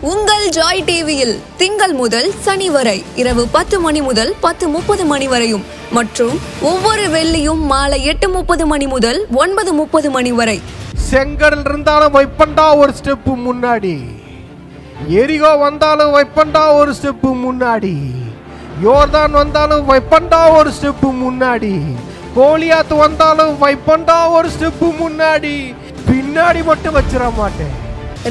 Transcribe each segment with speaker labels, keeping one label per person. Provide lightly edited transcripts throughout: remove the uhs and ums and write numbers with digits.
Speaker 1: உங்கள் ஜாய் டிவியில் திங்கள் முதல் சனி வரை இரவு 10 மணி முதல் 10:30 மணி வரையும் மற்றும் ஒவ்வொரு வெள்ளியும் மாலை 8:30 மணி முதல் 9:30 மணி வரை.
Speaker 2: செங்கடல் இருந்தாலும் வைப்பண்டா ஒரு ஸ்டெப்பு முன்னாடி, எரிகோ வந்தாலும் வைப்பண்டா ஒரு ஸ்டெப்பு முன்னாடி, யோர்தான் வந்தாலும் வைப்பண்டா ஒரு ஸ்டெப்பு முன்னாடி, கோலியாத்து வந்தாலும் வைப்பண்டா ஒரு ஸ்டெப்பு முன்னாடி, பின்னாடி மட்டும் வச்சிட மாட்டேன்.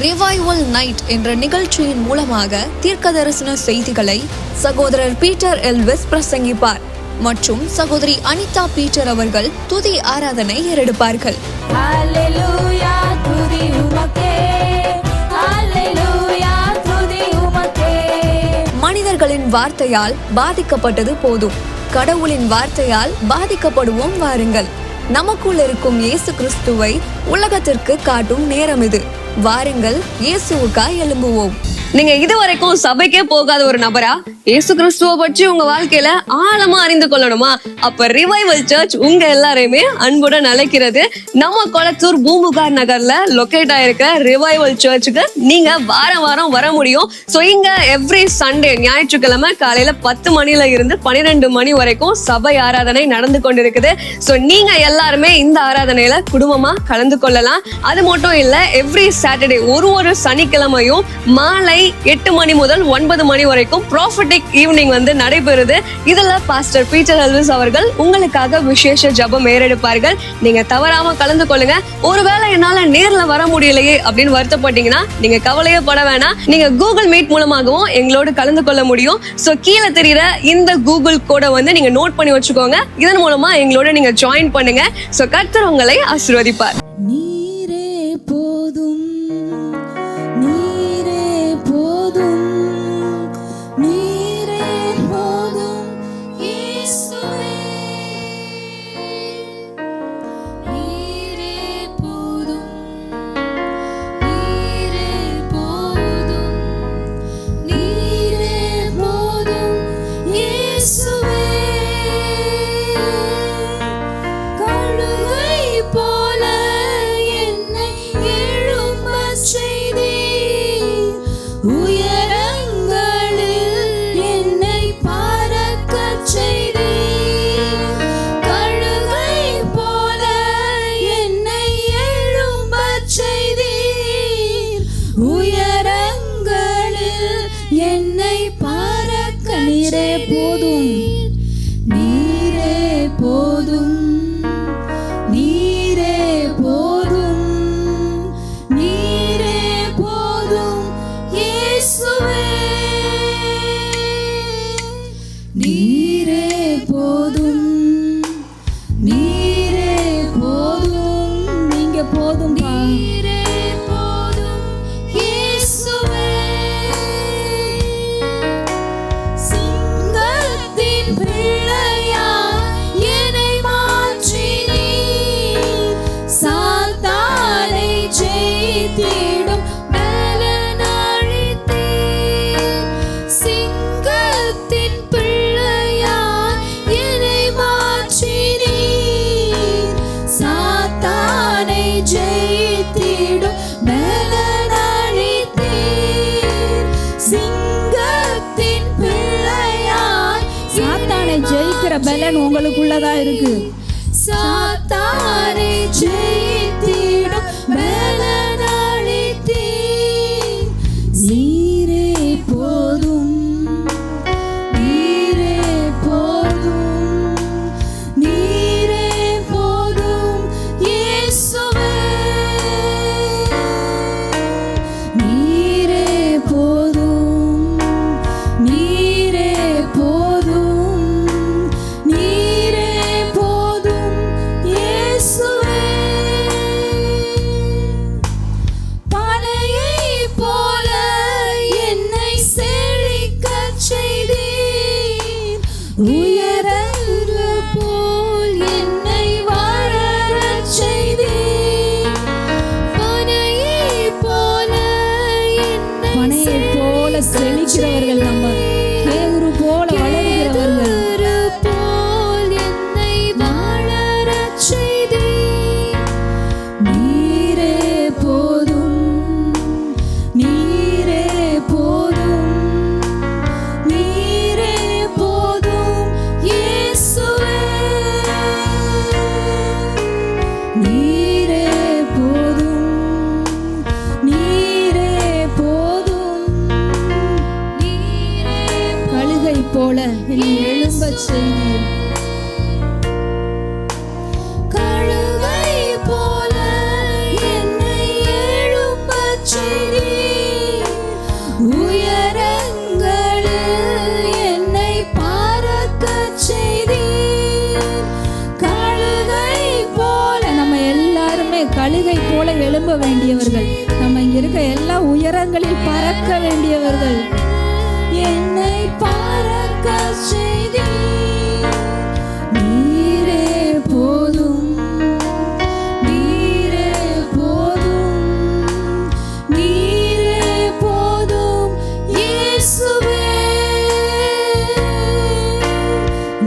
Speaker 1: ரிவைவல் நைட் என்ற நிகழ்ச்சியின் மூலமாக தீர்க்க தரிசன செய்திகளை சகோதரர் பீட்டர் எல்விஸ் பிரசங்கிப்பார் மற்றும் சகோதரி அனிதா பீட்டர் அவர்கள் துதி ஆராதனை ஏறெடுப்பார்கள். மனிதர்களின் வார்த்தையால் பாதிக்கப்பட்டது போதும், கடவுளின் வார்த்தையால் பாதிக்கப்படுவோம் வாருங்கள். நமக்குள் இருக்கும் இயேசு கிறிஸ்துவை உலகத்திற்கு காட்டும் நேரம் இது. வாருங்கள், இயேசுவுக்காய் எழும்புவோம். நீங்க இதுவரைக்கும் சபைக்கே போகாத ஒரு நபரா இயேசு கிறிஸ்துவ பற்றி உங்க வாழ்க்கையில ஆழமா அறிந்து கொள்ளணுமா? அப்ப ரிவைவல் சர்ச் உங்க எல்லாரையுமே அன்புடன் அழைக்கிறது. நம்ம கொளத்தூர் பூம்புகார் நகர்ல லொகேட் ஆயிருக்க ரிவைவல் சர்ச்சுக்கு நீங்க வாரம் வர முடியும். சோ இங்க எவ்ரி சண்டே ஞாயிற்றுக்கிழமை காலையில 10 மணில இருந்து 12 மணி வரைக்கும் சபை ஆராதனை நடந்து கொண்டிருக்குது. சோ நீங்க எல்லாருமே இந்த ஆராதனையில குடும்பமா கலந்து கொள்ளலாம். அது மட்டும் இல்ல, எவ்ரி சாட்டர்டே ஒரு சனிக்கிழமையும் மாலை 8 மணி முதல் 9 மணி வரைக்கும் ப்ராஃபட்டிக் ஈவினிங் நடைபெறுது. இதுல பாஸ்டர் பீட்டர் எல்விஸ் அவர்கள் உங்களுக்காக விசேஷ ஜெபம் ஏறெடுப்பார்கள். நீங்க தவறாம கலந்து கொள்ளுங்க. ஒருவேளை என்னால நேர்ல வர முடியலையே அப்படின்னு வருத்தப்பட்டீங்கன்னா நீங்க கவலையே பட வேணாம். நீங்க கூகுள் மீட் மூலமாகவும் எங்களோடு கலந்து கொள்ள முடியும். சோ கீழே தெரியுற இந்த கூகுள் கோடை நீங்க நோட் பண்ணி வச்சுக்கோங்க. இதன் மூலமா எங்களோட நீங்க ஜாயின் பண்ணுங்க. சோ கர்த்தர் உங்களை ஆசீர்வதிப்பார்.
Speaker 3: பலன் உங்களுக்குள்ளதா இருக்கு. சாத்தானை ஜெயித்திடும் பலன் அளித்தீர். நீரே போதும், நீரே போதும், நீரே போதும் இயேசுவே. நீரே போதும், நீரே போதும், செழிக்கிறவர்கள் நம்ம கேதுரு போல வளர்கிறவர்கள் போல் என்னை வாழறச் செய்தீர். நீரே போதும், நீரே செய்தீர். கழுகை போல என்னை எழும்பச் செய்தீர். உயரங்களில் என்னை பறக்கச் செய்தீர். கழுகை போல நம்ம எல்லாருமே கழுகை போல எழும்ப வேண்டியவர்கள். நம்ம இங்க இருக்க எல்லா உயரங்களில் பறக்க வேண்டியவர்கள். என்னை பறக்க செய்தீர். நீரே போதும், நீரே போதும், நீரே போதும் இயேசுவே.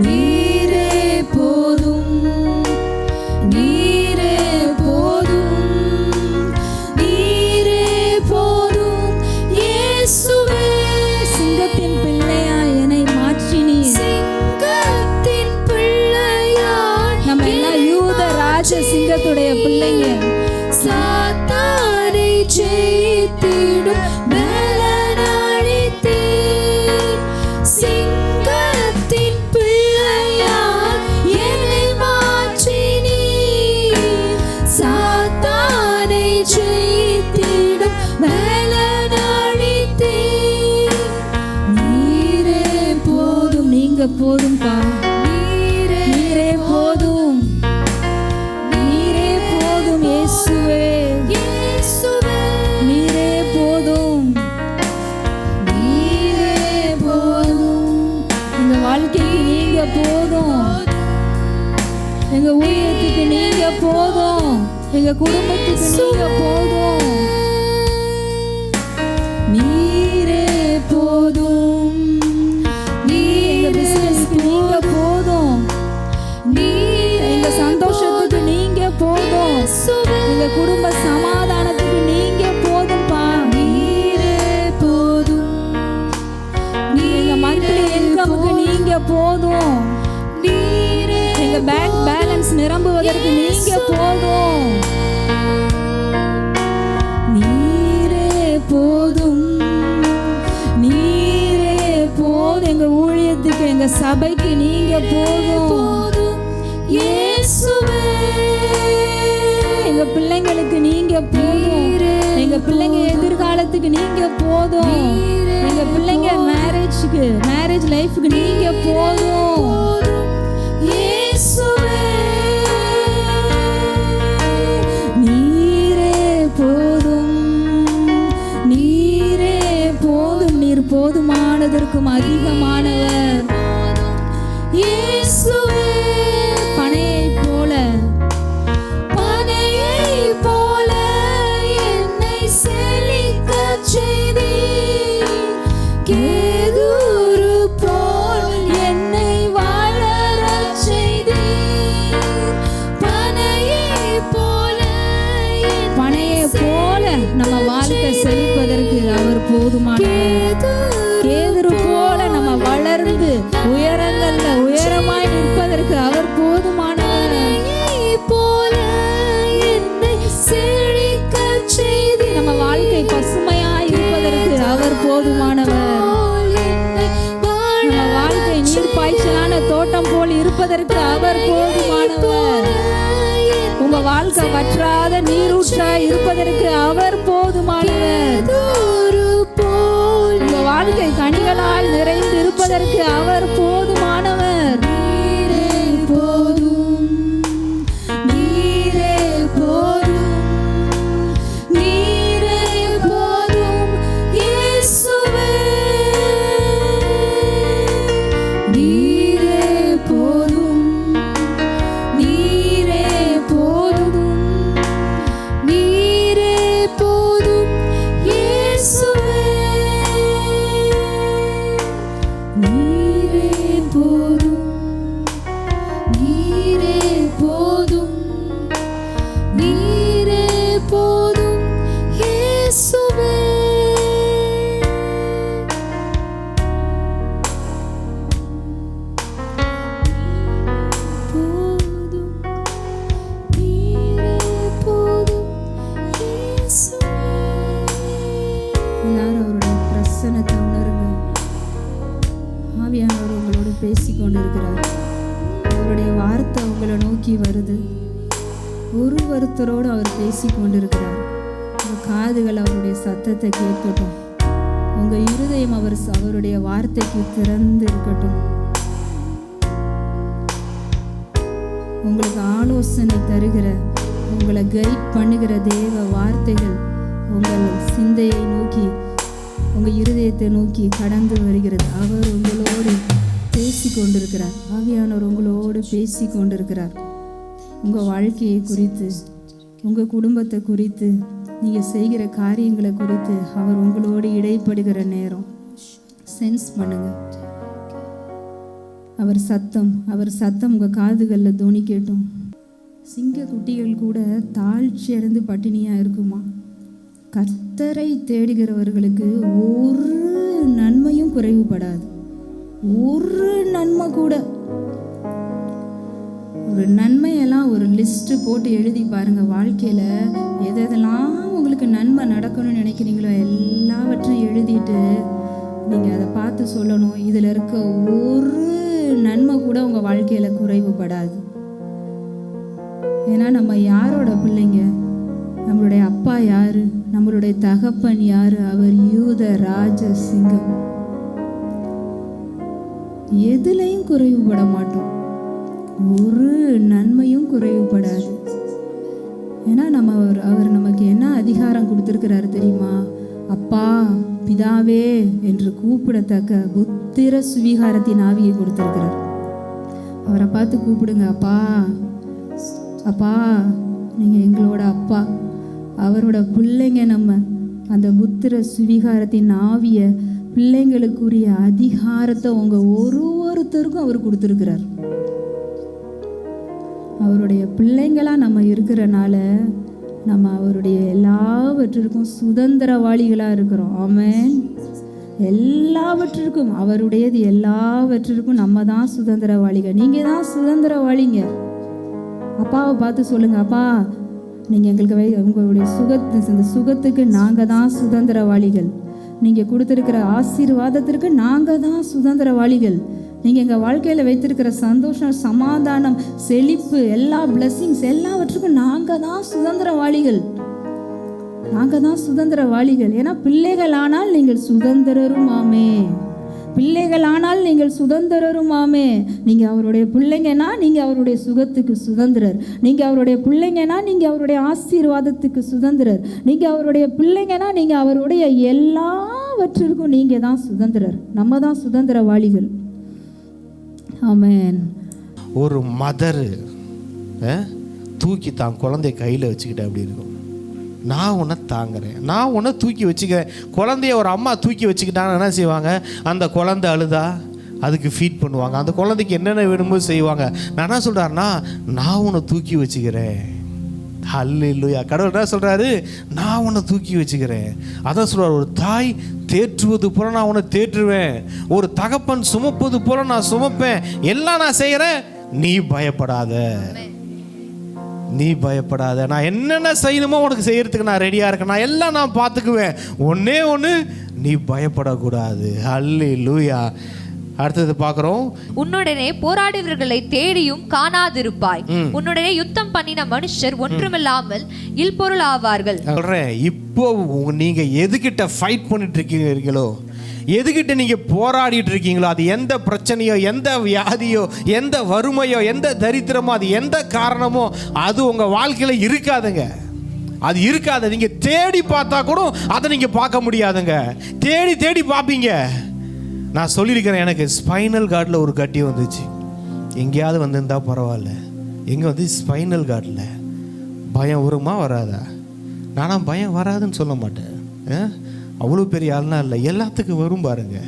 Speaker 3: நீரே போதும், நீரே போதும், நீரே போதும் இயேசுவே. சிங்கத்தின் பிள்ளையாய் என்னை மாற்றினீர். சிங்கத்தின் பிள்ளையாய் நம்ம எல்லாம் யூத ராஜ சிங்கத்துடைய பிள்ளைங்க. சாத்தானை ஜெயித்திடும் பலன் அளித்தீர். சிங்கத்தின் பிள்ளையாய் என்னை மாற்றினீர். சாத்தானை ஜெயித்திடும் பலன் அளித்தீர். நீரே போதும், நீங்க போதும்பா. நீரே போதும், நீரே போதும் இயேசுவே. நீரே போதும், நீரே போதும். எங்க வாழ்க்கைக்கு நீங்க போதும். எங்க ஊழியத்துக்கு நீங்க போதும். எங்க குடும்பத்துக்கு நீங்க போதும். நீரே போதும். எங்க பிசினஸ்க்கு நீங்க போதும். எங்க சந்தோஷத்துக்கு நீங்க போதும். எங்க குடும்ப சமாதானத்துக்கு நீங்க போதும்பா. நீரே போதும். எங்க மந்த்லி இன்கமுக்கு நீங்க போதும். எங்க பேங்க் பேலன்ஸ் நிரம்புவதற்கு நீங்க போதும். நீரே போதும், நீரே போதும். எங்க ஊழியத்துக்கு எங்க சபைக்கு நீங்க போதும் இயேசுவே. எங்க பிள்ளைங்களுக்கு நீங்க போதும். எங்க பிள்ளைங்க எதிர்காலத்துக்கு நீங்க போதும். எங்க பிள்ளைங்க மேரேஜ் லைஃப்க்கு நீங்க போதும் இயேசுவே. நீரே போதும், நீரே போதும். நீர் போதுமானதற்கும் அதிகமானவர் இயேசுவே. பனையைப் போல, பனையைப் போல என்னை செழிக்கச் செய்தீர். கேதுரு போல் என்னை வளரச் செய்தீர். பனையைப் போல நம்ம வாழ்க்கை செழிப்பதற்கு அவர் போதுமானவர். கேதுரு போல நம்ம வளர்ந்து உயரங்கள்ல உயரமாய் நிற்பதற்கு அவர் போதுமானவர். போல என்னை செழிக்கச் செய்து நம்ம வாழ்க்கை பசுமையாய் இருப்பதற்கு அவர் போதுமானவர். நம்ம வாழ்க்கை நீர் பாய்ச்சலான தோட்டம் போல் இருப்பதற்கு அவர் போதுமானவர். உங்க வாழ்க்கை வற்றாத நீரூற்றாய் இருப்பதற்கு அவர் போதுமானவர். உங்க வாழ்க்கை கனிகளால் நிறைந்து இருப்பதற்கு அவர் போதுமானவர். நீரே போதும், நீரே போதும், நீரே போதும் இயேசுவே. நீரே போதும், நீரே போதும், நீரே போதும் இயேசுவே. நீரே போதும், நீரே போதும், நீரே போதும் இயேசுவே. போதும், நீரே போதும் இயேசுவே. எல்லாரும் அவருடைய பிரசன்னத்தை உணருங்க. ஆவியானவர் உங்களோடு
Speaker 4: பேசிக்கொண்டிருக்கிறார். அவருடைய வார்த்தை உங்களை நோக்கி வருது. ஒருத்தரோடு அவர் பேசிக்கொண்டிருக்கிறார். உங்கள் காதுகள் அவருடைய சத்தத்தை கேட்கட்டும். உங்கள் இருதயம் அவருடைய வார்த்தைக்கு திறந்து இருக்கட்டும். உங்களுக்கு ஆலோசனை தருகிற, உங்களை கைட் பண்ணுகிற தேவ வார்த்தைகள் உங்கள் சிந்தையை நோக்கி, உங்கள் இருதயத்தை நோக்கி கடந்து வருகிறது. அவர் உங்களோடு பேசி கொண்டிருக்கிறார். ஆவியானவர் உங்களோடு பேசி கொண்டிருக்கிறார். உங்கள் வாழ்க்கையை குறித்து, உங்கள் குடும்பத்தை குறித்து, நீங்கள் செய்கிற காரியங்களை குறித்து அவர் உங்களோடு இடைப்படுகிற நேரம் சென்ஸ் பண்ணுங்க. அவர் சத்தம் உங்கள் காதுகளில் துணிக்கட்டும். சிங்க குட்டிகள் கூட தாழ்ச்சி அடைந்து பட்டினியாக இருக்குமா? கர்த்தரை தேடுகிறவர்களுக்கு ஒரு நன்மையும் குறைவுபடாது. ஒரு நன்மை கூட. ஒரு நன்மையெல்லாம் ஒரு லிஸ்ட்டு போட்டு எழுதி பாருங்கள். வாழ்க்கையில் எதெல்லாம் உங்களுக்கு நன்மை நடக்கணும்னு நினைக்கிறீங்களோ எல்லாவற்றையும் எழுதிட்டு நீங்கள் அதை பார்த்து சொல்லணும். இதில் இருக்க ஒரு நன்மை கூட உங்கள் வாழ்க்கையில் குறைவுபடாது. ஏன்னா நம்ம யாரோட பிள்ளைங்க? நம்மளுடைய அப்பா யாரு? நம்மளுடைய தகப்பன் யாரு? அவர் யூத ராஜ சிங்கம். எதுலையும் குறைவுபட மாட்டோம். ஒரு நன்மையும் குறைவுபடாது. ஏன்னா அவர் நமக்கு என்ன அதிகாரம் கொடுத்துருக்கிறாரு தெரியுமா? அப்பா, பிதாவே என்று கூப்பிடத்தக்க புத்திர சுவீகாரத்தின் ஆவியை கொடுத்திருக்கிறார். அவரை பார்த்து கூப்பிடுங்க. அப்பா, அப்பா, நீங்கள் எங்களோட அப்பா. அவரோட பிள்ளைங்க நம்ம. அந்த புத்திர சுவீகாரத்தின் ஆவியை, பிள்ளைங்களுக்குரிய அதிகாரத்தை உங்கள் ஒருத்தருக்கும் அவர் கொடுத்துருக்கிறார். அவருடைய பிள்ளைங்களாக நம்ம இருக்கிறனால நம்ம அவருடைய எல்லாவற்றிற்கும் சுதந்திரவாளிகளாக இருக்கிறோம். ஆமென். எல்லாவற்றிற்கும் அவருடையது, எல்லாவற்றிற்கும் நம்ம தான் சுதந்திரவாளிகள். நீங்கள் தான் சுதந்திரவாளிங்க. அப்பாவை பார்த்து சொல்லுங்க, அப்பா, நீங்கள் எங்களுக்கு உங்களுடைய இந்த சுகத்துக்கு நாங்கள் தான் சுதந்திரவாளிகள். நீங்கள் கொடுத்துருக்கிற ஆசீர்வாதத்திற்கு நாங்கள் தான் சுதந்திரவாளிகள். நீங்கள் எங்கள் வாழ்க்கையில் வைத்திருக்கிற சந்தோஷம், சமாதானம், செழிப்பு, எல்லா பிளெஸ்ஸிங்ஸ் எல்லாவற்றுக்கும் நாங்கள் தான் சுதந்திரவாளிகள். நாங்கள் தான் சுதந்திரவாளிகள். ஏன்னா பிள்ளைகளானால் நீங்கள் சுதந்திரருமாமே. பிள்ளைகளானால் நீங்கள் சுதந்திரருமாமே. நீங்கள் அவருடைய பிள்ளைங்கன்னா நீங்கள் அவருடைய சுகத்துக்கு சுதந்திரர். நீங்கள் அவருடைய பிள்ளைங்கன்னா நீங்கள் அவருடைய ஆசீர்வாதத்துக்கு சுதந்திரர். நீங்கள் அவருடைய பிள்ளைங்கன்னா நீங்கள் அவருடைய எல்லாவற்றிற்கும் நீங்கள் தான் சுதந்திரர். நம்ம தான் சுதந்திரவாளிகள். ஆமென்.
Speaker 2: ஒரு மதர் தூக்கி தான் குழந்தைய கையில் வச்சுக்கிட்டு அப்படி இருக்கும். நான் உன்னை தாங்குறேன், நான் உன்னை தூக்கி வச்சுக்கிறேன். குழந்தைய ஒரு அம்மா தூக்கி வச்சுக்கிட்டாங்கன்னா என்ன செய்வாங்க? அந்த குழந்தை அழுதா அதுக்கு ஃபீட் பண்ணுவாங்க. அந்த குழந்தைக்கு என்னென்ன வேணுமோ செய்வாங்க. நான் என்ன சொல்கிறாருன்னா, நான் உன்னை தூக்கி வச்சுக்கிறேன். ஹல்லேலூயா. கடவுள் என்ன சொல்கிறாரு? நான் உன்னை தூக்கி வச்சுக்கிறேன். அதான் சொல்கிறார், ஒரு தாய் தேற்றுவது போல நான் உன்னை தேற்றுவேன், ஒரு தகப்பன் சுமப்பது போல நான் சுமப்பேன். எல்லாம் நான் செய்கிறேன், நீ பயப்படாத, நீ பயப்படாத. நான் என்னென்ன செய்யணுமோ உனக்கு செய்யறதுக்கு நான் ரெடியாக இருக்கேன். நான் எல்லாம் நான் பார்த்துக்குவேன். ஒன்னே ஒன்று, நீ பயப்படக்கூடாது. ஹல்லேலூயா. அடுத்தது பார்க்குறோம்,
Speaker 5: உன்னுடனே போராடுவர்களை தேடியும் காணாதிருப்பாய். உன்னுடனே யுத்தம் பண்ணின மனுஷர் ஒன்றுமில்லாமல் இல்பொருள் ஆவார்கள். சொல்றேன்,
Speaker 2: இப்போ நீங்க எதுகிட்ட ஃபைட் பண்ணிட்டு இருக்கீங்களோ, எதுகிட்ட நீங்க போராடிட்டு இருக்கீங்களோ, அது எந்த பிரச்சனையோ, எந்த வியாதியோ, எந்த வறுமையோ, எந்த தரித்திரமோ, அது எந்த காரணமோ, அது உங்க வாழ்க்கையில இருக்காதுங்க. அது இருக்காது. நீங்க தேடி பார்த்தா கூட அதை நீங்க பார்க்க முடியாதுங்க. தேடி தேடி பார்ப்பீங்க. நான் சொல்லியிருக்கிறேன், எனக்கு ஸ்பைனல் கார்டில் ஒரு கட்டி வந்துச்சு. எங்கேயாவது வந்திருந்தா பரவாயில்ல, எங்கே வந்து ஸ்பைனல் கார்டில் பயம் வருமா வராதா? நானா பயம் வராதுன்னு சொல்ல மாட்டேன். அவ்வளோ பெரிய ஆள்னா இல்லை, எல்லாத்துக்கும் வரும் பாருங்க.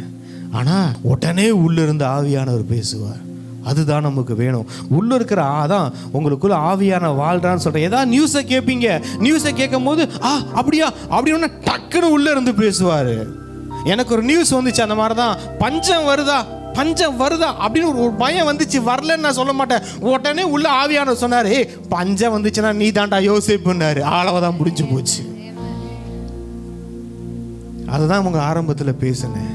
Speaker 2: ஆனால் உடனே உள்ளிருந்து ஆவியானவர் பேசுவார். அதுதான் நமக்கு வேணும். உள்ளே இருக்கிற அதான் உங்களுக்குள்ள ஆவியான வாழ்றான்னு சொல்கிறேன். ஏதாவது நியூஸை கேட்பீங்க, நியூஸை கேட்கும் போது அப்படியா அப்படின்னு டக்குன்னு உள்ளே இருந்து பேசுவார். எனக்கு ஒரு நியூஸ் வந்துச்சு அந்த மாதிரி தான். பஞ்சம் வருதா அப்படின்னு ஒரு பயம் வந்துச்சு. வரலன்னு நான் சொல்ல மாட்டேன். உடனே உள்ள ஆவியான சொன்னாரு, பஞ்சம் வந்துச்சுன்னா நீ தாண்டா யோசிப்புன்னாரு. அளவுதான் முடிஞ்சு போச்சு. அதுதான் உங்க ஆரம்பத்தில் பேசினேன்.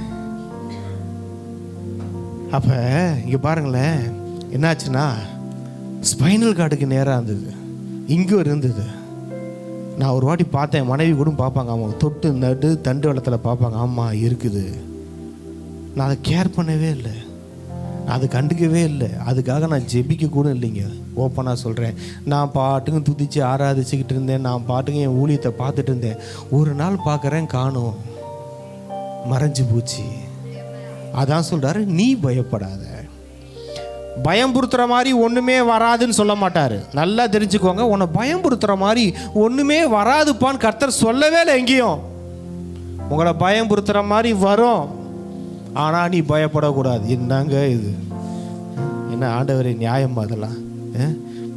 Speaker 2: அப்போ இங்கே பாருங்களேன், என்னாச்சுன்னா ஸ்பைனல் கார்டுக்கு நேராக இருந்தது, இங்கே இருந்தது. நான் ஒரு வாட்டி பார்த்தேன், மனைவி கூட பார்ப்பாங்க, ஆமாம் தொட்டு நடு தண்டு வளத்தில் பார்ப்பாங்க, ஆமாம் இருக்குது. நான் அதை கேர் பண்ணவே இல்லை, நான் அதை கண்டுக்கவே இல்லை. அதுக்காக நான் ஜெபிக்க கூட இல்லைங்க, ஓப்பனாக சொல்கிறேன். நான் பாட்டுங்க துதிச்சு ஆராதிச்சுக்கிட்டு இருந்தேன், நான் பாட்டுங்க என் ஊழியத்தை பார்த்துட்டு இருந்தேன். ஒரு நாள் பார்க்குறேன், காணோம், மறைஞ்சு போச்சு. அதான் சொல்கிறாரு, நீ பயப்படாத. பயம்புறுத்துற மாதிரி ஒன்றுமே வராதுன்னு சொல்ல மாட்டார். நல்லா தெரிஞ்சுக்கோங்க, உன்னை பயம்புறுத்துற மாதிரி ஒன்றுமே வராதுப்பான்னு கர்த்தர் சொல்லவே இல்லை எங்கேயும். உங்களை பயம்புறுத்துற மாதிரி வரும், ஆனால் நீ பயப்படக்கூடாது. என்னங்க இது, என்ன ஆண்டவரே நியாயமா அதெல்லாம்?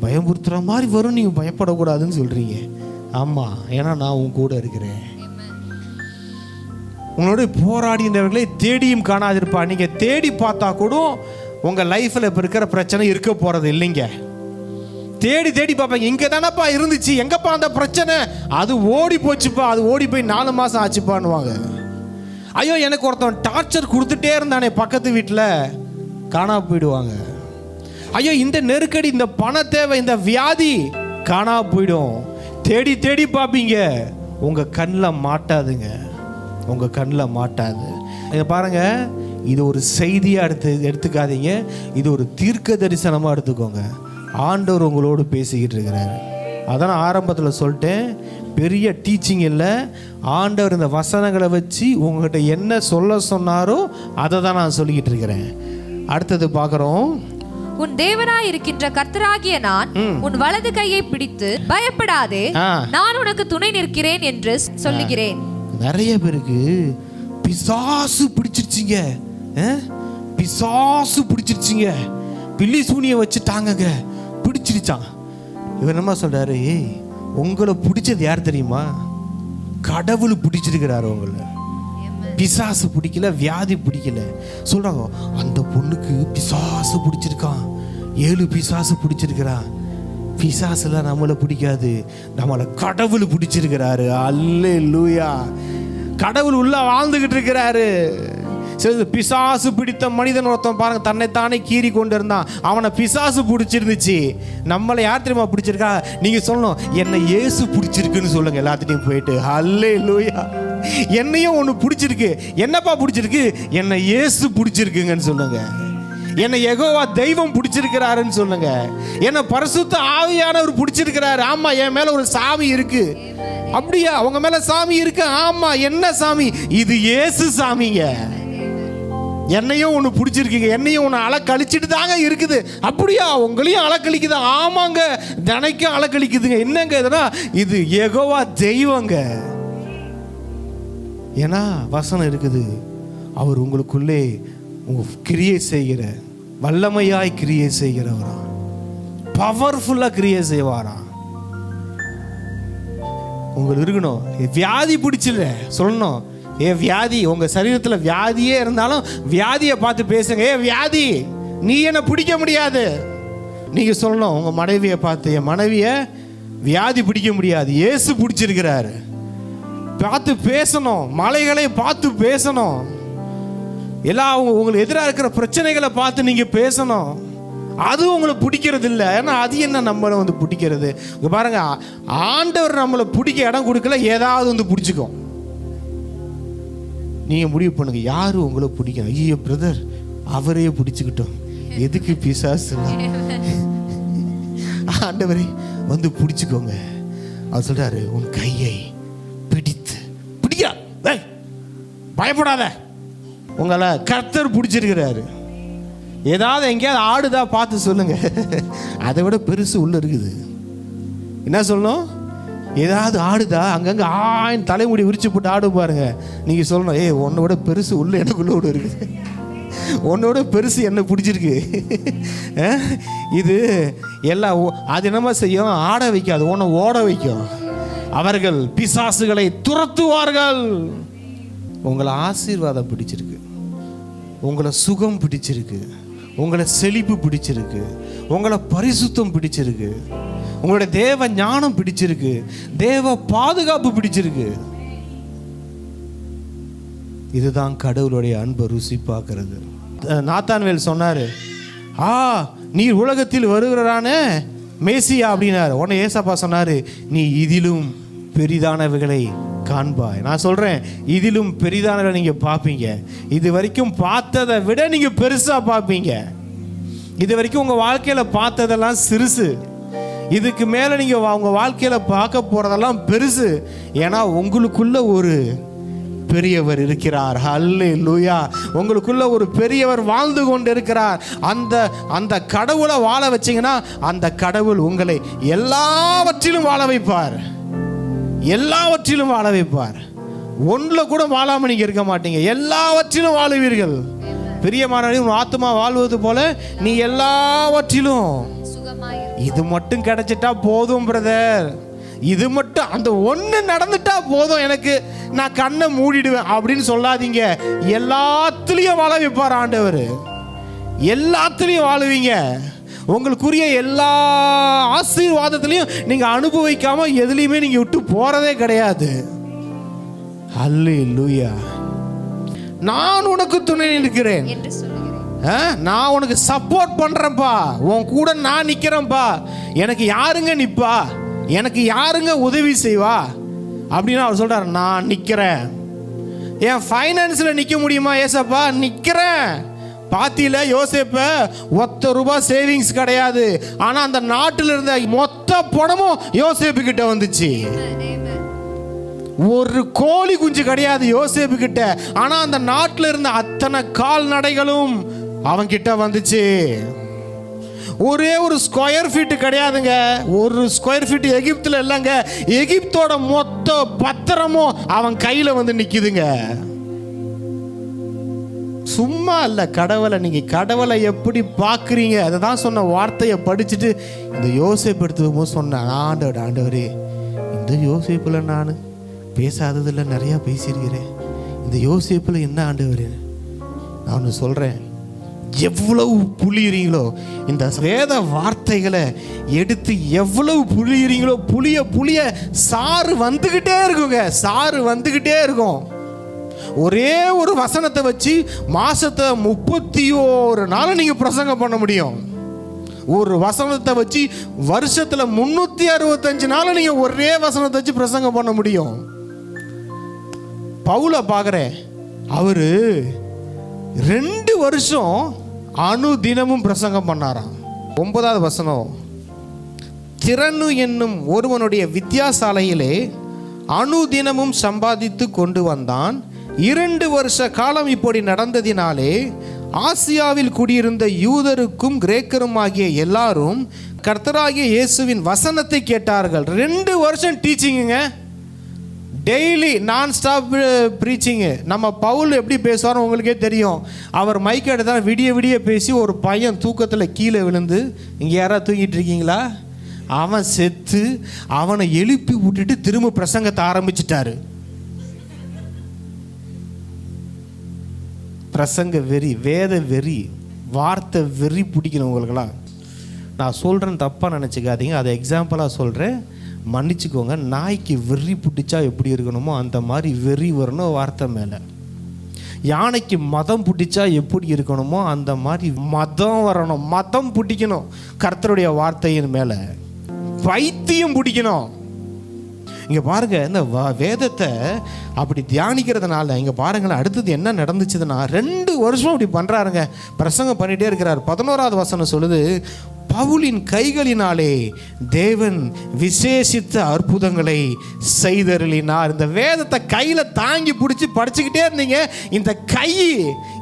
Speaker 2: பயம்புறுத்துற மாதிரி வரும், நீங்கள் பயப்படக்கூடாதுன்னு சொல்கிறீங்க. ஆமாம், ஏன்னா நான் உன் கூட இருக்கிறேன். உங்களோட போராடினவர்களே தேடியும் காணாதிருப்பா. நீங்கள் தேடி பார்த்தா கூட உங்கள் லைஃப்பில் இப்போ இருக்கிற பிரச்சனை இருக்க போகிறது இல்லைங்க. தேடி தேடி பார்ப்பாங்க, இங்கே தானப்பா இருந்துச்சு, எங்கப்பா அந்த பிரச்சனை, அது ஓடி போச்சுப்பா, அது ஓடி போய் 4 மாதம் ஆச்சுப்பான்னுவாங்க. ஐயோ எனக்கு ஒருத்தன் டார்ச்சர் கொடுத்துட்டே இருந்தானே பக்கத்து வீட்டில், காணா போயிடுவாங்க. ஐயோ இந்த நெருக்கடி, இந்த பண தேவை, இந்த வியாதி காணா போயிடும். தேடி தேடி பார்ப்பீங்க, உங்கள் கண்ணில் மாட்டாதுங்க, உங்கள் கண்ணில் மாட்டாது. இங்கே பாருங்கள், இது ஒரு செய்தியாக எடுத்துக்காதீங்க, இது ஒரு தீர்க்க தரிசனமாக எடுத்துக்கோங்க. ஆண்டவர் உங்களோடு பேசிக்கிட்டு இருக்கிறாரு. அதான் ஆரம்பத்தில் சொல்லிட்டேன், பெரிய டீச்சிங் இல்லை. ஆண்டவர் இந்த வசனங்களை வச்சு உங்கள்கிட்ட என்ன சொல்ல சொன்னாரோ அதை தான் நான் சொல்லிக்கிட்டு இருக்கிறேன். அடுத்தது பார்க்குறோம்,
Speaker 5: உன் தேவனாய் இருக்கின்ற கர்த்தராகிய நான் உன் வலது கையை பிடித்து பயப்படாதே, நான் உனக்கு துணை நிற்கிறேன் என்று சொல்லுகிறேன். நிறைய
Speaker 2: பேருக்கு பிசாசு பிடிச்சிருச்சிங்க, பிசாசு பிடிச்சிருச்சிங்க, பில்லி சூனிய வச்சுட்டாங்க, பிடிச்சிருச்சான். இவர் என்னமா சொல்றாரு, உங்களை பிடிச்சது யார் தெரியுமா? கடவுள் பிடிச்சிருக்கிறாரு உங்களை. பிசாசு பிடிக்கல, வியாதி பிடிக்கல. சொல்றாங்க, அந்த பொண்ணுக்கு பிசாசு பிடிச்சிருக்கான், 7 பிசாசு பிடிச்சிருக்கிறான். பிசாசுலாம் நம்மளை பிடிக்காது, நம்மளை கடவுள் பிடிச்சிருக்கிறாரு. அல்லேலூயா, கடவுள் உள்ள வாழ்ந்துகிட்டு இருக்கிறாரு. சரி, பிசாசு பிடித்த மனிதன் ஒருத்தன் பாருங்க, தன்னைத்தானே கீறி கொண்டு இருந்தான், அவனை பிசாசு பிடிச்சிருந்துச்சு. நம்மளை யார் தெரியுமா பிடிச்சிருக்கா? நீங்க சொல்லணும், என்னை இயேசு பிடிச்சிருக்குன்னு சொல்லுங்க எல்லாத்திட்டையும் போயிட்டு. அல்லேலூயா, என்னையும் ஒன்று பிடிச்சிருக்கு. என்னப்பா பிடிச்சிருக்கு? என்னை இயேசு பிடிச்சிருக்குங்கன்னு சொல்லுங்க. என்னை யெகோவா தெய்வம் பிடிச்சிருக்கிறாருன்னு சொல்லுங்க. என்னை பரிசுத்த ஆவியானவர் பிடிச்சிருக்கிறாரு. ஆமா, என் மேல ஒரு சாமி இருக்கு. அப்படியா, அவங்க மேல சாமி இருக்கு? ஆமா. என்ன சாமி? இது இயேசு சாமிங்க. என்னையும் ஒன்று பிடிச்சிருக்கீங்க, என்னையும் ஒன்று அலக்கழிச்சிட்டு தாங்க இருக்குது. அப்படியா, உங்களையும் அலக்கழிக்குது? ஆமாங்க, தினைக்கும் அலக்கழிக்குதுங்க. என்னங்க இதுனா, இது யெகோவா தெய்வங்க. ஏன்னா வசனம் இருக்குது, அவர் உங்களுக்குள்ளே கிரியை செய்கிற, வல்லமையாய் கிரியை செய்கிறவரா, பவர்ஃபுல்லாக கிரியை செய்வாரா. உங்களுக்கு இருக்கணும், வியாதி பிடிச்சில்ல சொல்லணும், வியாதி, உங்க சரீரத்தில் வியாதியே இருந்தாலும் வியாதியை பார்த்து பேசுங்க. வியாதி, நீ என்ன பிடிக்க முடியாது. நீங்க சொல்லணும் உங்க மனைவியை பார்த்து, என் மனைவியை வியாதி பிடிக்க முடியாது, இயேசு பிடிச்சிருக்கிறாரு. பார்த்து பேசணும், மலைகளை பார்த்து பேசணும், எல்லாம் உங்களுக்கு எதிராக இருக்கிற பிரச்சனைகளை பார்த்து நீங்க பேசணும். அது உங்களை பிடிக்கிறது இல்லை. ஏன்னா அது என்ன நம்மளை வந்து பிடிக்கிறது? பாருங்க, ஆண்டவர் நம்மளை பிடிக்க இடம் கொடுக்கல, ஏதாவது வந்து பிடிச்சிக்கும். நீங்க முடிவு பண்ணுங்க, யாரு உங்களை பிடிக்கும்? ஐயோ பிரதர், அவரையே பிடிச்சுக்கிட்டோம், எதுக்கு பிசாசு? ஆண்டவரே வந்து பிடிச்சுக்கோங்க. அவர் சொல்றாரு, உன் கையை பிடித்து பிடிக்க, பயப்படாத, உங்களை கர்த்தர் பிடிச்சிருக்கிறாரு. ஏதாவது எங்கேயாவது ஆடுதா பார்த்து சொல்லுங்க, அதை விட பெருசு உள்ள இருக்குது. என்ன சொல்லணும்? ஏதாவது ஆடுதா, அங்கங்க ஆயின் தலைமுடி விரிச்சு போட்டு ஆடு பாருங்க. நீங்க சொல்லணும், உன்னை விட பெருசு உள்ள எனக்குள்ள ஒன்று இருக்குது, உன்னோட பெருசு என்ன பிடிச்சிருக்கு. இது எல்லாம் அது என்னமா செய்யும்? ஆட வைக்காது, உன்னை ஓட வைக்கும். அவர்கள் பிசாசுகளை துரத்துவார்கள். உங்களை ஆசீர்வாதம் பிடிச்சிருக்கு, உங்களை சுகம் பிடிச்சிருக்கு, உங்களை செழிப்பு பிடிச்சிருக்கு, உங்களை பரிசுத்தம் பிடிச்சிருக்கு, உங்களுடைய தேவ ஞானம் பிடிச்சிருக்கு, தேவ பாதுகாப்பு பிடிச்சிருக்கு. இதுதான் கடவுளுடைய அன்பை ருசி பார்க்கறது.
Speaker 6: நாத்தான்வேல் சொன்னார், நீர் உலகத்தில் வருகிறான மேசியா அப்படின்னாரு. உடனே ஏசப்பா சொன்னார், நீ இதிலும் பெரிதானவைகளை காண்பாய். நான் சொல்கிறேன், இதிலும் பெரிதானவை நீங்கள் பார்ப்பீங்க. இது வரைக்கும் பார்த்ததை விட நீங்கள் பெருசாக பார்ப்பீங்க. இது வரைக்கும் உங்கள் வாழ்க்கையில் பார்த்ததெல்லாம் சிறுசு. இதுக்கு மேலே நீங்கள் உங்கள் வாழ்க்கையில் பார்க்க போகிறதெல்லாம் பெருசு. ஏன்னா உங்களுக்குள்ள ஒரு பெரியவர் இருக்கிறார். ஹல்லேலூயா. உங்களுக்குள்ள ஒரு பெரியவர் வாழ்ந்து கொண்டு இருக்கிறார். அந்த கடவுளை வாழ வச்சிங்கன்னா அந்த கடவுள் உங்களை எல்லாவற்றிலும் வாழ வைப்பார். எல்லாவற்றிலும் வாழ வைப்பார். ஒன்றில் கூட வாழாமல் நீங்கள் இருக்க மாட்டீங்க, எல்லாவற்றிலும் வாழுவீர்கள். பிரியமானவர்களே, உன் ஆத்மா வாழ்வது போல நீ எல்லாவற்றிலும். இது மட்டும் கிடைச்சிட்டா போதும் பிரதர், இது மட்டும், அந்த ஒன்று நடந்துட்டா போதும், எனக்கு நான் கண்ணை மூடிடுவேன் அப்படின்னு சொல்லாதீங்க. எல்லாத்துலேயும் வாழ வைப்பார் ஆண்டவர். எல்லாத்துலேயும் வாழுவீங்க. உங்களுக்குரிய எல்லா ஆசீர்வாதத்திலையும் நீங்க அனுபவிக்காம எதுலையுமே நீங்க விட்டு போறதே கிடையாது. ஹல்லேலூயா. நான் உனக்கு துணை நிற்கிறேன், நான் உனக்கு சப்போர்ட் பண்றேன்ப்பா, உன் கூட நான் நிக்கிறேன்ப்பா. எனக்கு யாருங்க நிப்பா, எனக்கு யாருங்க உதவி செய்வா அப்படின்னு அவர் சொல்றார். நான் நிக்கிறேன். என் ஃபைனான்ஸ்ல நிக்க முடியுமா ஏசப்பா? நிக்கிறேன். பாத்தியில யோசேப்ப ₹1 சேவிங்ஸ் கிடையாது, ஆனா அந்த நாட்டில் இருந்த மொத்த பணமும் யோசேப்பு கிட்ட வந்துச்சு. ஒரு கோழி குஞ்சு கிடையாது யோசேப்பு கிட்ட, ஆனா அந்த நாட்டில் இருந்த அத்தனை கால்நடைகளும் அவன் கிட்ட வந்துச்சு. ஒரே ஒரு ஸ்கொயர் ஃபீட் கிடையாதுங்க. ஒரு ஸ்கொயர் ஃபீட் எகிப்துல இல்லைங்க, எகிப்தோட மொத்த பத்திரமும் அவன் கையில வந்து நிக்குதுங்க. சும்மா இல்லை, கடவுளை நீங்கள் கடவுளை எப்படி பார்க்குறீங்க அதை தான் சொன்ன வார்த்தையை படிச்சுட்டு இந்த யோசேப்பு எடுத்துக்கும் சொன்னேன், ஆண்டவரே இந்த யோசேப்பில் நான் பேசாததில் நிறையா பேசியிருக்கிறேன், இந்த யோசேப்பில் என்ன ஆண்டவர் நான் ஒன்று சொல்கிறேன், எவ்வளவு புளியுறீங்களோ இந்த வேத வார்த்தைகளை எடுத்து எவ்வளவு புளியுறீங்களோ புளிய சாறு வந்துக்கிட்டே இருக்குங்க, சாறு வந்துக்கிட்டே இருக்கும். ஒரே ஒரு வசனத்தை வச்சு மாசத்தை 31 நாள் நீங்க பிரசங்கம் பண்ண முடியும். ஒரு வசனத்தை வச்சு வருஷத்துல 365 நாள் நீங்க ஒரே வசனத்தை வச்சு பிரசங்கம் பண்ண முடியும். பவுல பார்க்கிறேன், அவரு 2 வருஷம் அனுதினமும் பிரசங்கம் பண்ணாராம். 9வது வசனம், திறனு என்னும் ஒருவனுடைய வித்தியாசாலையிலே அனுதினமும் சம்பாதித்து கொண்டு வந்தான். 2 வருஷ காலம் இப்படி நடந்ததினாலே ஆசியாவில் குடியிருந்த யூதருக்கும் கிரேக்கரும் ஆகிய எல்லாரும் கர்த்தராகிய இயேசுவின் வசனத்தை கேட்டார்கள். 2 வருஷம் டீச்சிங்குங்க, டெய்லி நான் ஸ்டாப் ப்ரீச்சிங்கு. நம்ம பவுல் எப்படி பேசுவார் உங்களுக்கே தெரியும். அவர் மைக் எடுத்தால் விடிய விடிய பேசி ஒரு பையன் தூக்கத்தில் கீழே விழுந்து, இங்கே யாராவது தூங்கிட்டு இருக்கீங்களா, அவன் செத்து அவனை எழுப்பி விட்டுட்டு திரும்ப பிரசங்கத்தை ஆரம்பிச்சிட்டாரு. பிரசங்க வெறி, வேத வெறி, வார்த்தை வெறி பிடிக்கணும் உங்களுக்கெல்லாம். நான் சொல்கிறேன் தப்பாக நினச்சிக்காதீங்க, அதை எக்ஸாம்பிளாக சொல்கிறேன், மன்னிச்சுக்கோங்க. நாய்க்கு வெறி பிடிச்சா எப்படி இருக்கணுமோ அந்த மாதிரி வெறி வரணும் வார்த்தை மேலே. யானைக்கு மதம் பிடிச்சா எப்படி இருக்கணுமோ அந்த மாதிரி மதம் வரணும், மதம் பிடிக்கணும் கர்த்தருடைய வார்த்தையின் மேலே, பைத்தியம் பிடிக்கணும். இங்கே பாருங்க, இந்த வேதத்தை அப்படி தியானிக்கிறதுனால இங்கே பாருங்களேன் அடுத்தது என்ன நடந்துச்சுதுன்னா, 2 வருஷம் அப்படி பண்ணுறாருங்க, பிரசங்கம் பண்ணிகிட்டே இருக்கிறார். 11வது வசனம் சொல்லுது, பவுலின் கைகளினாலே தேவன் விசேஷித்த அற்புதங்களை செய்தருளினார். இந்த வேதத்தை கையில் தாங்கி பிடிச்சி படிச்சுக்கிட்டே இருந்தீங்க.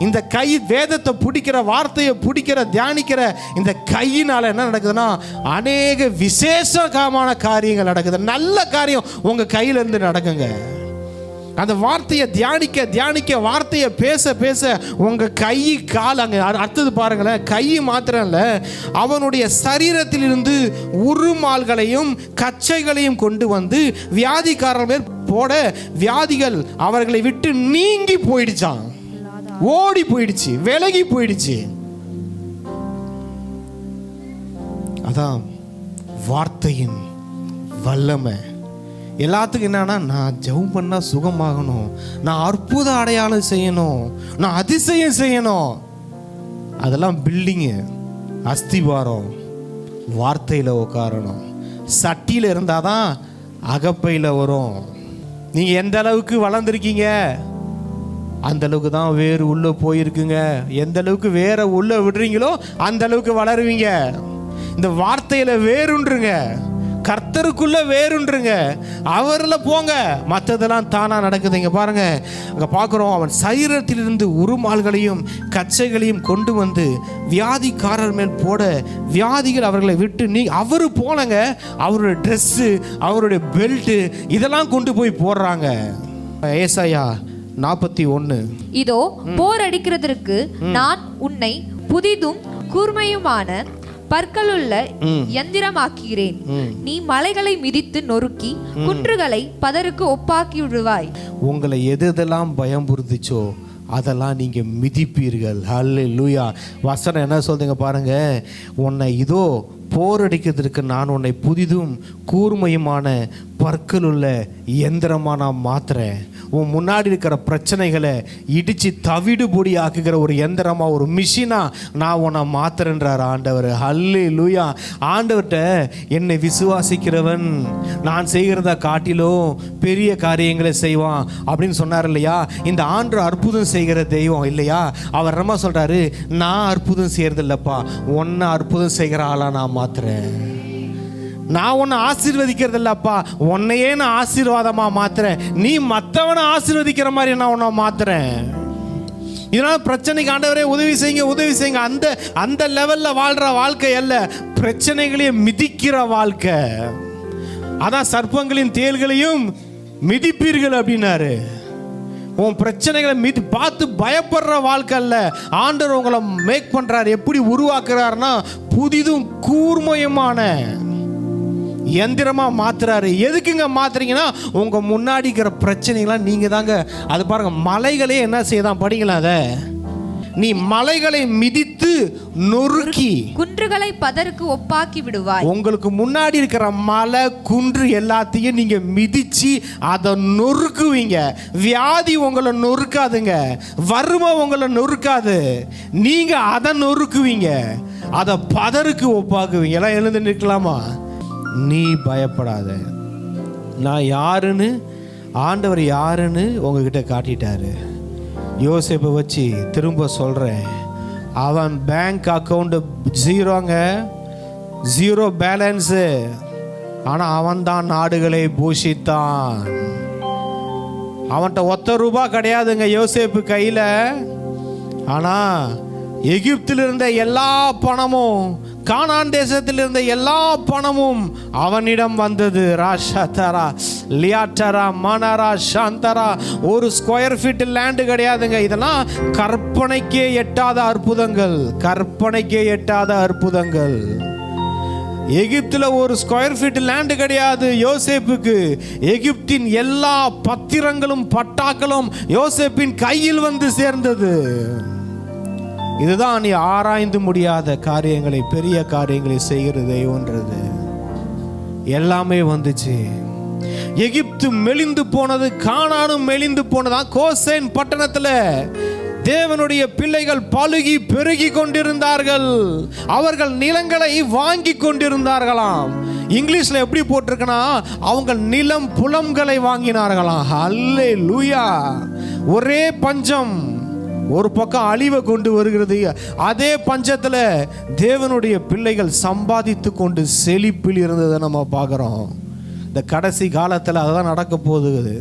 Speaker 6: இந்த கை வேதத்தை பிடிக்கிற, வார்த்தையை பிடிக்கிற, தியானிக்கிற இந்த கையினால் என்ன நடக்குதுன்னா அநேக விசேஷமான காரியங்கள் நடக்குது. நல்ல காரியம் உங்கள் கையிலேருந்து நடக்குங்க. அந்த வார்த்தையை தியானிக்க தியானிக்க, வார்த்தையை பேச பேச உங்கள் கை கால் அங்கே அடுத்தது பாருங்களேன், கை மாத்திரம் இல்லை, அவனுடைய சரீரத்திலிருந்து உருமால்களையும் கச்சைகளையும் கொண்டு வந்து வியாதிக்காரர்கள் மேல் போட வியாதிகள் அவர்களை விட்டு நீங்கி போயிடுச்சான், ஓடி போயிடுச்சு, விலகி போயிடுச்சு. அதான் வார்த்தையின் வல்லமை. எல்லாத்துக்கும் என்னன்னா, நான் ஜெபம் பண்ணால் சுகமாகணும், நான் அற்புத அடையாளம் செய்யணும், நான் அதிசயம் செய்யணும். அதெல்லாம் பில்டிங்கு. அஸ்திவாரம் வார்த்தையில் உட்காரணும். சட்டியில் இருந்தால் தான் அகப்பையில் வரும். நீங்கள் எந்த அளவுக்கு வளர்ந்துருக்கீங்க அந்த அளவுக்கு தான் வேறு உள்ளே போயிருக்குங்க. எந்த அளவுக்கு வேற உள்ளே விடுறீங்களோ அந்த அளவுக்கு வளருவீங்க. இந்த வார்த்தையில் வேறுன்றுங்க, கர்த்தருக்குள்ள வேறுன்றுங்க. அவரில் போங்க, மற்றதெல்லாம் தானாக நடக்குதுங்க. பாருங்க, அங்கே பார்க்குறோம், அவன் சரீரத்திலிருந்து உருமால்களையும் கச்சைகளையும் கொண்டு வந்து வியாதிக்காரர் மேல் போட வியாதிகள் அவர்களை விட்டு அவர் போனங்க. அவருடைய ட்ரெஸ்ஸு, அவருடைய பெல்ட்டு இதெல்லாம் கொண்டு போய் போடுறாங்க. ஏசாயா 41.
Speaker 5: இதோ போர் அடிக்கிறதற்கு நான் உன்னை புதிதும் கூர்மையுமான பற்களுள்ள யந்திரமாக்குகிறேன். நீ மலைகளை மிதித்து நொறுக்கி குன்றுகளை பதருக்கு ஒப்பாக்கி விடுவாய்.
Speaker 6: உங்களை எதெல்லாம் பயம்புறுத்துச்சோ அதெல்லாம் நீங்க மிதிப்பீர்கள். ஹல்லேலூயா. வசனம் என்ன சொல்றீங்க பாருங்க, உன்னை இதோ போர் அடிக்கிறதுக்கு நான் உன்னை புதிதும் கூர்மையுமான பற்களுள்ள எந்திரமா நான் மாத்துறேன். உன் முன்னாடி இருக்கிற பிரச்சனைகளை இடிச்சு தவிடு பொடி ஆக்குகிற ஒரு எந்திரமா, ஒரு மிஷினா நான் உன்னை மாத்துறேன்றார் ஆண்டவர். ஹல்லேலூயா. ஆண்டவர்கிட்ட என்னை விசுவாசிக்கிறவன் நான் செய்கிறத காட்டிலும் பெரிய காரியங்களை செய்வான் அப்படின்னு சொன்னார் இல்லையா. இந்த ஆண்டு அற்புதம் செய்கிற தெய்வம் இல்லையா. அவர் என்ன சொல்றாரு, நான் அற்புதம் செய்யறது இல்லப்பா, உன்னை அற்புதம் செய்கிற ஆளா நான் மாத்துறேன். நான் உன்னை ஆசீர்வதிக்கிறது இல்லப்பா, உன்னையே நான் ஆசீர்வாதமா மாத்துறேன். நீ மற்றவனை ஆசீர்வதிக்கிற மாதிரி நான் உன்னை மாத்துறேன். இதனால பிரச்சனைக்கு ஆண்டவரே உதவி செய்யுங்க, உதவி செய்யுங்க. அந்த லெவல்ல வாழ்ற வாழ்க்கை அல்ல, பிரச்சனைகளையும் மிதிக்கிற வாழ்க்கை. அதான் சர்ப்பங்களின் தேள்களையும் மிதிப்பீர்கள் அப்படின்னாரு. உன் பிரச்சனைகளை பார்த்து பயப்படுற வாழ்க்கை அல்ல. ஆண்டவர் உங்களை மேக் பண்றாரு. எப்படி உருவாக்குறாருன்னா புதிதும் கூர்மையுமான எந்திரமா மாத்துறாரு. எதுக்குங்க மாத்துறீங்கன்னா உங்க முன்னாடி இருக்கிற பிரச்சனைகள்லாம் நீங்க தாங்க. அது பாருங்க, மலைகளே என்ன செய்யதான், படிக்கலாம் அத. நீ மலைகளை மிதித்து நொறுக்கி
Speaker 5: குன்றுகளை பதருக்கு ஒப்பாக்கி விடுவாய்.
Speaker 6: உங்களுக்கு முன்னாடி இருக்கிற மலை குன்று எல்லாத்தையும் நீங்க மிதிச்சு அதை நொறுக்குவீங்க. வியாதி உங்களை நொறுக்காதுங்க, வறுமை உங்களை நொறுக்காது. நீங்க அதை நொறுக்குவீங்க, அதை பதருக்கு ஒப்பாக்குவீங்க. எல்லாம் எழுந்து நிற்கலாமா? நீ பயப்படாத, நான் யாருன்னு ஆண்டவர் யாருன்னு உங்ககிட்ட காட்டிட்டாரு. யோசேப்பை வச்சு திரும்ப சொல்கிறேன், அவன் பேங்க் அக்கௌண்ட் ஜீரோங்க, ஜீரோ பேலன்ஸு. ஆனால் அவன் தான் நாடுகளை பூஷித்தான். அவன்கிட்ட ₹1 கிடையாதுங்க யோசேப்பு கையில். ஆனால் எகிப்தில் இருந்த எல்லா பணமும், கானான் தேசத்தில் இருந்த எல்லா பணமும் அவனிடம் வந்தது. ராஷாத்தரா லியாட்டரா மனரா சாந்தரா. ஒரு ஸ்கொயர் ஃபீட் லேண்டு கிடையாதுங்க. இதெல்லாம் கற்பனைக்கே எட்டாத அற்புதங்கள், கற்பனைக்கே எட்டாத அற்புதங்கள். எகிப்தில் ஒரு ஸ்கொயர் ஃபீட் லேண்டு கிடையாது யோசேப்புக்கு. எகிப்தின் எல்லா பத்திரங்களும் பட்டாக்களும் யோசேப்பின் கையில் வந்து சேர்ந்தது. இதுதான் நீ ஆராய்ந்து முடியாத காரியங்களை, பெரிய காரியங்களை செய்கிற தெய்வன்றது. எல்லாமே வந்துச்சு. எகிப்து மெலிந்து போனது, கானானும் மெலிந்து போனதான். கோசேன் பட்டணத்தில் தேவனுடைய பிள்ளைகள் பலுகி பெருகி கொண்டிருந்தார்கள். அவர்கள் நிலங்களை வாங்கி கொண்டிருந்தார்களாம். இங்கிலீஷ்ல எப்படி போட்டிருக்குன்னா, அவங்க நிலம் புலம்களை வாங்கினார்களாம். அல்லேலூயா. ஒரே பஞ்சம், ஒரு பக்கம் அழிவை கொண்டு வருகிறது. அதே பஞ்சத்தில் தேவனுடைய பிள்ளைகள் சம்பாதித்து கொண்டு செழிப்பில் இருந்ததை நம்ம பார்க்குறோம். இந்த கடைசி காலத்தில் அதுதான் நடக்க போகுது.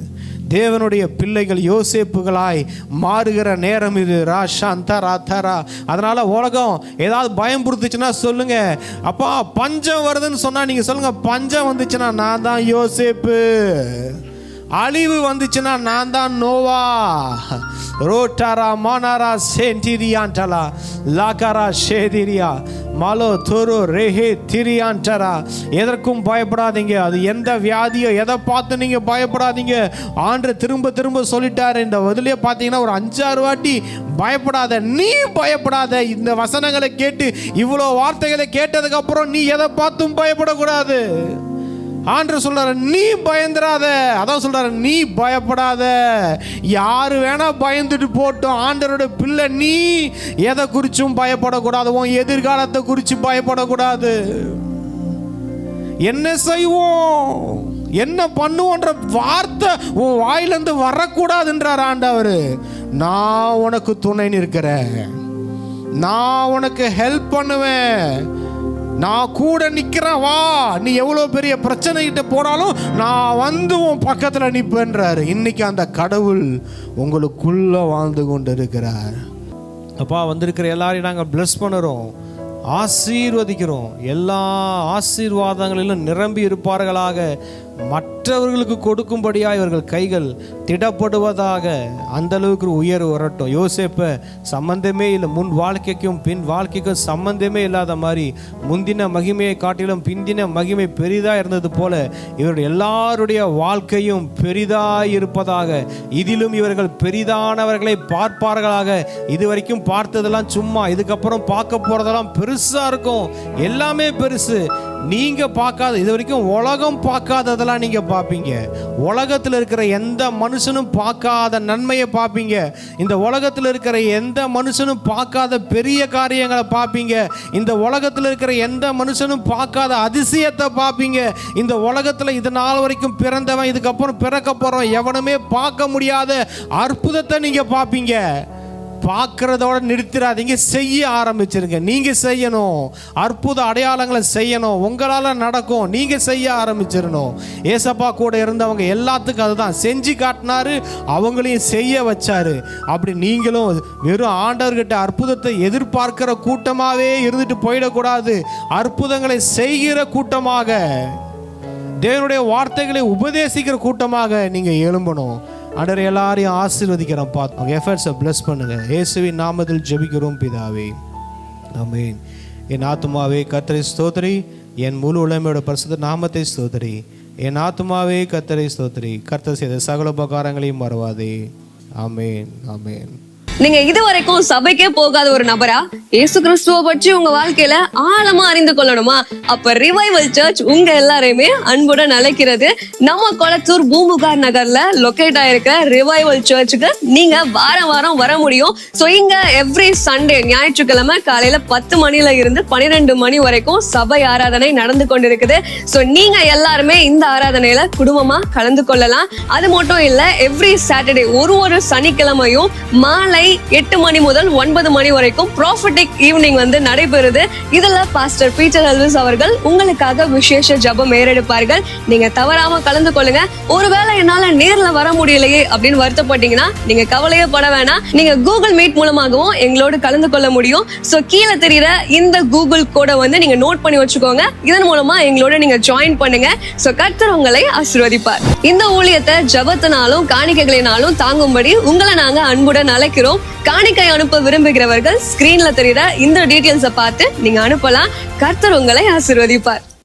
Speaker 6: தேவனுடைய பிள்ளைகள் யோசேப்புகளாய் மாறுகிற நேரம் இது. ராஷாந்தரா. அதனால உலகம் ஏதாவது பயம்புறுத்துச்சுன்னா சொல்லுங்க, அப்பா பஞ்சம் வருதுன்னு சொன்னா நீங்க சொல்லுங்க, பஞ்சம் வந்துச்சுன்னா நான் தான் யோசேப்பு, அழிவு வந்துச்சுன்னா நான் தான் நோவா. ரோட்டாரா மானாரா சென்டிரியான்டலா லாகாரா ஷேதிரியா மாலோ தோரோ ரேஹே திரியான்டரா. எதற்கும் பயப்படாதீங்க. அது எந்த வியாதியோ எதை பார்த்து நீங்க பயப்படாதீங்க. ஆண்டு திரும்ப திரும்ப சொல்லிட்டாரு. இந்த வதிலே பார்த்தீங்கன்னா ஒரு 5-6 வாட்டி பயப்படாத, நீ பயப்படாத. இந்த வசனங்களை கேட்டு, இவ்வளோ வார்த்தைகளை கேட்டதுக்கு அப்புறம் நீ எதை பார்த்தும் பயப்படக்கூடாது. ஆண்டவர் சொல்றாரு நீ பயந்துராத. அதான் சொல்றாரு நீ பயப்படாத. யாரு வேணா பயந்துட்டு போட்டோம், ஆண்டவருடைய பிள்ளை நீ எதை குறிச்சும் பயப்படக்கூடாது. உன் எதிர்காலத்தை குறித்து பயப்படக்கூடாது. என்ன செய்வோம் என்ன பண்ணுவோன்ற வார்த்தை உன் வாயிலிருந்து வரக்கூடாதுன்றார் ஆண்டவர். நான் உனக்கு துணை நிற்கிறேன், நான் உனக்கு ஹெல்ப் பண்ணுவேன், நான் கூட நிற்கிறேன், வா. நீ எவ்வளோ பெரிய பிரச்சனை கிட்ட போனாலும் நான் வந்து உன் பக்கத்தில் நிற்பேன்றாரு. இன்னைக்கு அந்த கடவுள் உங்களுக்குள்ள வாழ்ந்து கொண்டு இருக்கிறார். அப்பா, வந்திருக்கிற எல்லாரையும் நாங்கள் பிளஸ் பண்ணுறோம், ஆசீர்வதிக்கிறோம். எல்லா ஆசீர்வாதங்களிலும் நிரம்பி இருப்பார்களாக. மற்றவர்களுக்கு கொடுக்கும்படியாக இவர்கள் கைகள் திடப்படுவதாக. அந்த அளவுக்கு உயர்வு வரட்டும். யோசேப்பை சம்பந்தமே இல்லை, முன் வாழ்க்கைக்கும் பின் வாழ்க்கைக்கும் சம்பந்தமே இல்லாத மாதிரி முந்தின மகிமையை காட்டிலும் பிந்தின மகிமை பெரிதாக இருந்தது போல இவருடைய எல்லாருடைய வாழ்க்கையும் பெரிதாய் இருப்பதாக. இதிலும் இவர்கள் பெரிதானவர்களை பார்ப்பார்களாக. இதுவரைக்கும் பார்த்ததெல்லாம் சும்மா, இதுக்கப்புறம் பார்க்க போறதெல்லாம் பெருசா இருக்கும். எல்லாமே பெருசு. நீங்க பார்க்காத, இது வரைக்கும் உலகம் பார்க்காததெல்லாம் நீங்க பார்ப்பீங்க. உலகத்தில் இருக்கிற எந்த மனுஷனும் பார்க்காத நன்மையை பார்ப்பீங்க. இந்த உலகத்தில் இருக்கிற எந்த மனுஷனும் பார்க்காத பெரிய காரியங்களை பார்ப்பீங்க. இந்த உலகத்தில் இருக்கிற எந்த மனுஷனும் பார்க்காத அதிசயத்தை பார்ப்பீங்க. இந்த உலகத்தில் இது நாள் வரைக்கும் பிறந்தவன், இதுக்கப்புறம் பிறக்க போறவன் எவனுமே பார்க்க முடியாத அற்புதத்தை நீங்க பார்ப்பீங்க. பார்க்கறதோட நிறுத்திடாதீங்க, செய்ய ஆரம்பிச்சிருங்க. நீங்க செய்யணும், அற்புத அடையாளங்களை செய்யணும். உங்களால நடக்கும், நீங்க செய்ய ஆரம்பிச்சிடணும். ஏசப்பா கூட இருந்தவங்க எல்லாத்துக்கும் அதுதான் செஞ்சு காட்டினாரு, அவங்களையும் செய்ய வச்சாரு. அப்படி நீங்களும் வெறும் ஆண்டவர்கிட்ட அற்புதத்தை எதிர்பார்க்கிற கூட்டமாவே இருந்துட்டு போயிடக்கூடாது. அற்புதங்களை செய்கிற கூட்டமாக, தேவனுடைய வார்த்தைகளை உபதேசிக்கிற கூட்டமாக நீங்க எழும்பணும். ஆண்டவர் எல்லாரையும் ஆசீர்வதிக்கிறோம். பார்த்து எஃபர்ட்ஸை பிளஸ் பண்ணுங்க. இயேசுவின் நாமத்தில் ஜெபிக்கிறோம் பிதாவே, ஆமென். என் ஆத்துமாவே கர்த்தரை ஸ்தோத்திரி, என் முழு உலமையோட பரிசுத்த நாமத்தை ஸ்தோத்திரி. என் ஆத்துமாவே கர்த்தரை ஸ்தோத்திரி, கர்த்தர் செய்த சகல உபகாரங்களையும் மறவாதே. ஆமென், ஆமென்.
Speaker 1: நீங்க இதுவரைக்கும் சபைக்கே போகாத ஒரு நபரா இயேசு கிறிஸ்துவ பற்றி உங்க வாழ்க்கையில ஆழமா அறிந்து கொள்ளணுமா? அப்ப ரிவைவல் சர்ச் உங்க எல்லாரையுமே அன்புடன் அழைக்கிறது. நம்ம கொளத்தூர் பூம்புகார் நகர்ல லொகேட் ஆயிருக்கிற ரிவைவல் சர்ச்சுக்கு நீங்க வாரம் வாரம் வர முடியும். சோ இங்க எவ்ரி சண்டே, ஞாயிற்றுக்கிழமை காலையில 10 மணில இருந்து 12 மணி வரைக்கும் சபை ஆராதனை நடந்து கொண்டிருக்குது. சோ நீங்க எல்லாருமே இந்த ஆராதனையில குடும்பமா கலந்து கொள்ளலாம். அது மட்டும் இல்ல, எவ்ரி சாட்டர்டே ஒரு சனிக்கிழமையும் மாலை 8 மணி முதல் 9 மணி வரைக்கும் ப்ராஃபட்டிக் ஈவினிங் வந்து நடைபெறுது. இதுல பாஸ்டர் பீட்டர் எல்விஸ் அவர்கள் உங்களுக்காக விசேஷ ஜெபம் ஏறெடுப்பார்கள். நீங்க தவறாம கலந்து கொள்ளுங்க. ஒருவேளை என்னால நேர்ல வர முடியலையே அப்படின்னு வருத்தப்பட்டீங்கன்னா நீங்க கவலையே பட வேணாம். நீங்க கூகுள் மீட் மூலமாகவும் எங்களோடு கலந்து கொள்ள முடியும். சோ கீழே தெரியுற இந்த கூகுள் கோடை வந்து நீங்க நோட் பண்ணி வச்சுக்கோங்க. இதன் மூலமா எங்களோட நீங்க ஜாயின் பண்ணுங்க. சோ கர்த்தர் உங்களை ஆசீர்வதிப்பார். இந்த ஊழியத்தை ஜெபத்தினாலும் காணிக்கைகளினாலும் தாங்கும்படி உங்களை நாங்க அன்புடன் அழைக்கிறோம். காணிக்கை அனுப்ப விரும்புகிறவர்கள் ஸ்கிரீன்ல தெரியுற இந்த டீடைல்ஸை பார்த்து நீங்க அனுப்பலாம். கர்த்தர் உங்களை ஆசீர்வதிப்பார்.